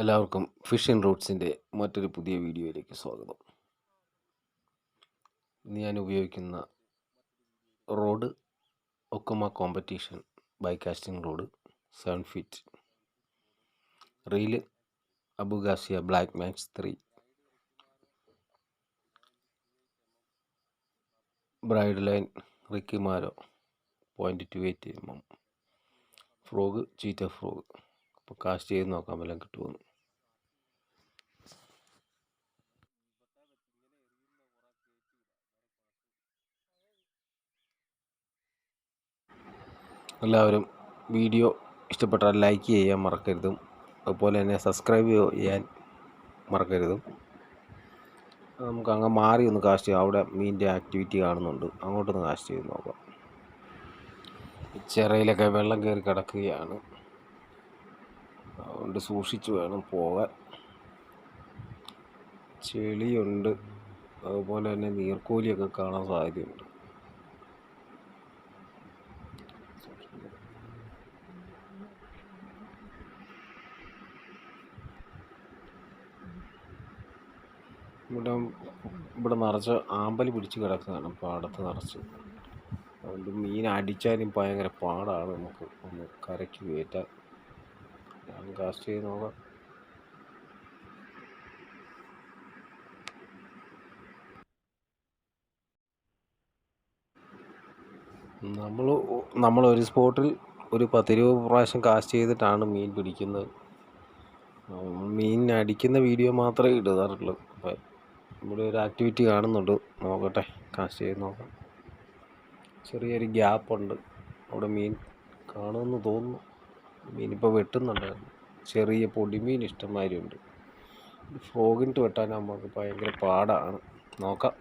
എല്ലാവർക്കും ഫിഷിംഗ് റൂട്ട്സിൻ്റെ മറ്റൊരു പുതിയ വീഡിയോയിലേക്ക് സ്വാഗതം. ഇന്ന് ഞാൻ ഉപയോഗിക്കുന്ന rod Okuma competition bait casting rod 7 feet, reel Abu Garcia black max 3, braid line റിക്കിമാരോ 0.28 mm, ഫ്രോഗ് ചീറ്റ ഫ്രോഗ്. അപ്പോൾ കാസ്റ്റ് ചെയ്ത് നോക്കാം വല്ലതും കിട്ടുമെന്ന്. എല്ലാവരും വീഡിയോ ഇഷ്ടപ്പെട്ടാൽ ലൈക്ക് ചെയ്യാൻ മറക്കരുതും, അതുപോലെ തന്നെ സബ്സ്ക്രൈബ് ചെയ്യാൻ മറക്കരുതും. നമുക്ക് അങ്ങ് മാറി ഒന്ന് കാസ്റ്റ് ചെയ്യാം. അവിടെ മീനിൻ്റെ ആക്ടിവിറ്റി കാണുന്നുണ്ട്, അങ്ങോട്ടൊന്ന് കാസ്റ്റ് ചെയ്ത് നോക്കാം. ചിറയിലൊക്കെ വെള്ളം കയറി കിടക്കുകയാണ്, അതുകൊണ്ട് സൂക്ഷിച്ച് വേണം പോകാൻ. ചെളിയുണ്ട്, അതുപോലെ തന്നെ നീർക്കോലിയൊക്കെ കാണാൻ സാധ്യതയുണ്ട്. ഇവിടെ നിറച്ച് ആമ്പൽ പിടിച്ച് കിടക്കുകയാണ് പാടത്ത് നിറച്ച്. അതുകൊണ്ട് മീൻ അടിച്ചാലും ഭയങ്കര പാടാണ് നമുക്ക് ഒന്ന് കരയ്ക്ക് കയറ്റാൻ. ഞാൻ കാസ്റ്റ് ചെയ്ത് നോക്കാം. നമ്മളൊരു സ്പോട്ടിൽ ഒരു 10-20 പ്രാവശ്യം കാസ്റ്റ് ചെയ്തിട്ടാണ് മീൻ പിടിക്കുന്നത്. മീൻ അടിക്കുന്ന വീഡിയോ മാത്രമേ ഇടാറുള്ളൂ. അപ്പം ഇവിടെ ഒരു ആക്ടിവിറ്റി കാണുന്നുണ്ട്, നോക്കട്ടെ, കാസ്റ്റ് ചെയ്ത് നോക്കാം. ചെറിയൊരു ഗ്യാപ്പുണ്ട്, അവിടെ മീൻ കാണുമെന്ന് തോന്നുന്നു. മീനിപ്പോൾ വെട്ടുന്നുണ്ടായിരുന്നു. ചെറിയ പൊടിമീൻ ഇഷ്ടംമാതിരി ഉണ്ട്. ഫ്രോഗിട്ട് വെട്ടാൻ നമുക്ക് ഭയങ്കര പാടാണ്. നോക്കാം.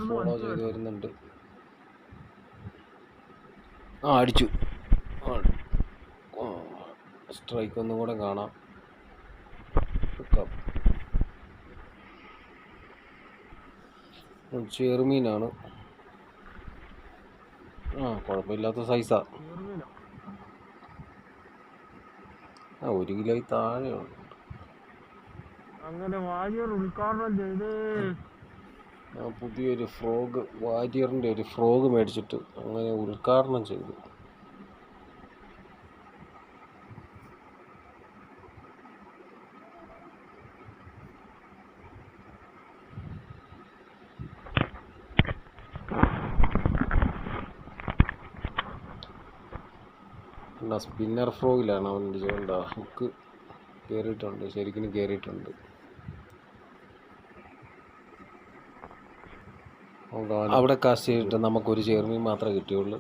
ഫോളോ ചെയ്ത് വരുന്നുണ്ട്. അടിച്ചു. സ്ട്രൈക്ക് ഒന്നും കൂടെ കാണാം. ചെറുമീനാണ്. കുഴപ്പമില്ലാത്ത സൈസാ. 1 കിലോ താഴെയുണ്ട്. അങ്ങനെ വാരിയർ ഉദ്ഘാടനം ചെയ്ത് പുതിയൊരു ഫ്രോഗ്, വാരിയറിൻ്റെ ഒരു ഫ്രോഗ് മേടിച്ചിട്ട് അങ്ങനെ ഉദ്ഘാടനം ചെയ്തു. സ്പിന്നർ ഫ്രോഗിലാണ് അവൻ ചെയ്യേണ്ട. ഹുക്ക് കയറിയിട്ടുണ്ട്, ശരിക്കും കയറിയിട്ടുണ്ട്. അവിടെ കാസ്റ്റ് ചെയ്തിട്ട് നമുക്കൊരു ചെറുമീൻ മാത്രമേ കിട്ടിയുള്ളൂ.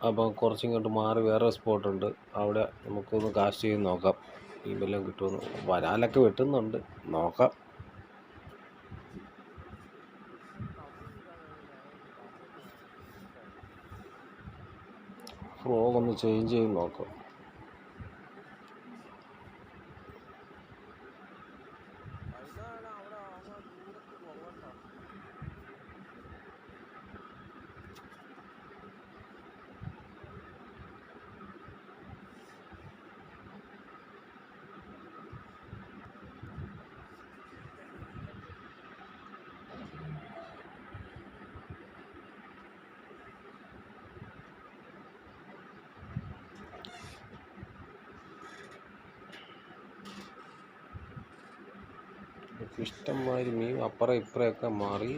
അപ്പോൾ കുറച്ചിങ്ങോട്ട് മാറി വേറെ സ്പോട്ടുണ്ട്, അവിടെ നമുക്കൊന്ന് കാസ്റ്റ് ചെയ്ത് നോക്കാം മീൻ വല്ലതും കിട്ടുമെന്ന്. വരാലൊക്കെ വെട്ടുന്നുണ്ട്, നോക്കാം. ഫ്രോഗ് ഒന്ന് ചേഞ്ച് ചെയ്ത് നോക്കാം. ഇഷ്ടംമാതിരി മീൻ അപ്പുറം ഇപ്പുറമൊക്കെ മാറി.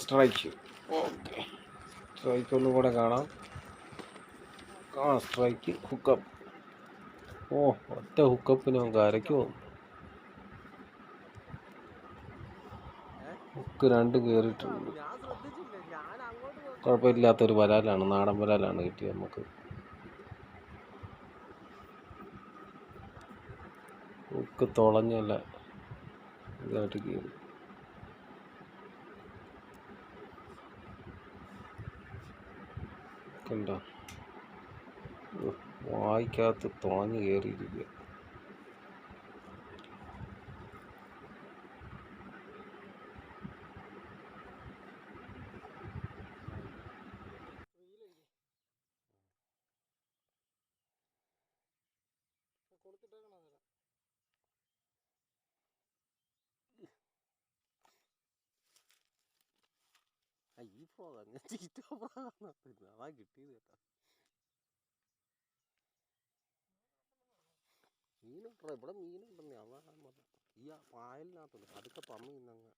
സ്ട്രൈക്ക്. ഓക്കെ, സ്ട്രൈക്ക് ഒന്നും കൂടെ കാണാം. Strike, hookup. ഒറ്റ ഹുക്കപ്പിന് നമുക്ക് അരയ്ക്ക് പോകും. ഹുക്ക് 2 കയറിയിട്ടുണ്ട്. കുഴപ്പമില്ലാത്തൊരു വരാലാണ്, നാടൻ വരാലാണ് കിട്ടിയത് നമുക്ക്. ഹുക്ക് തുളഞ്ഞല്ല ഇതായിട്ട് കയറി. കണ്ടോ, വായിക്കകത്ത് തുളഞ്ഞ് കയറിയിരിക്കുക. ഈ പോകാൻ അതാ കിട്ടിയത് കേട്ടോ. മീനുണ്ടോ ഇവിടെ? മീനുണ്ടെന്നേ, അതാണ് ഈ പായലിനകത്തുണ്ട്. അതൊക്കെ പമ്മി ഇന്നങ്ങ്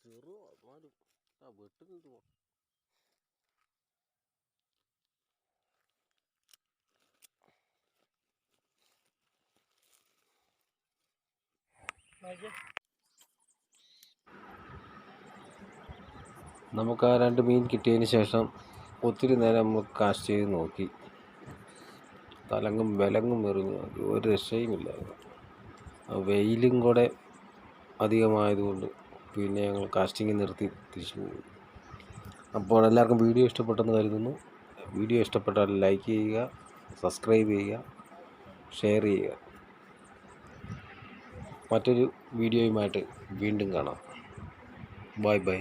ചെറു എന്നാലും വെട്ടുന്നത് പോ. നമുക്ക് ആ 2 മീൻ കിട്ടിയതിന് ശേഷം ഒത്തിരി നേരം നമ്മൾ കാസ്റ്റ് ചെയ്ത് നോക്കി. തലങ്ങും വിലങ്ങും എറിഞ്ഞു നോക്കി, ഒരു രക്ഷയുമില്ലായിരുന്നു. വെയിലും കൂടെ അധികമായതുകൊണ്ട് പിന്നെ ഞങ്ങൾ കാസ്റ്റിംഗ് നിർത്തി തിരിച്ചു പോകും. അപ്പോൾ എല്ലാവർക്കും വീഡിയോ ഇഷ്ടപ്പെട്ടെന്ന് കരുതുന്നു. വീഡിയോ ഇഷ്ടപ്പെട്ടാൽ ലൈക്ക് ചെയ്യുക, സബ്സ്ക്രൈബ് ചെയ്യുക, ഷെയർ ചെയ്യുക. മറ്റൊരു വീഡിയോയുമായിട്ട് വീണ്ടും കാണാം. Bye bye.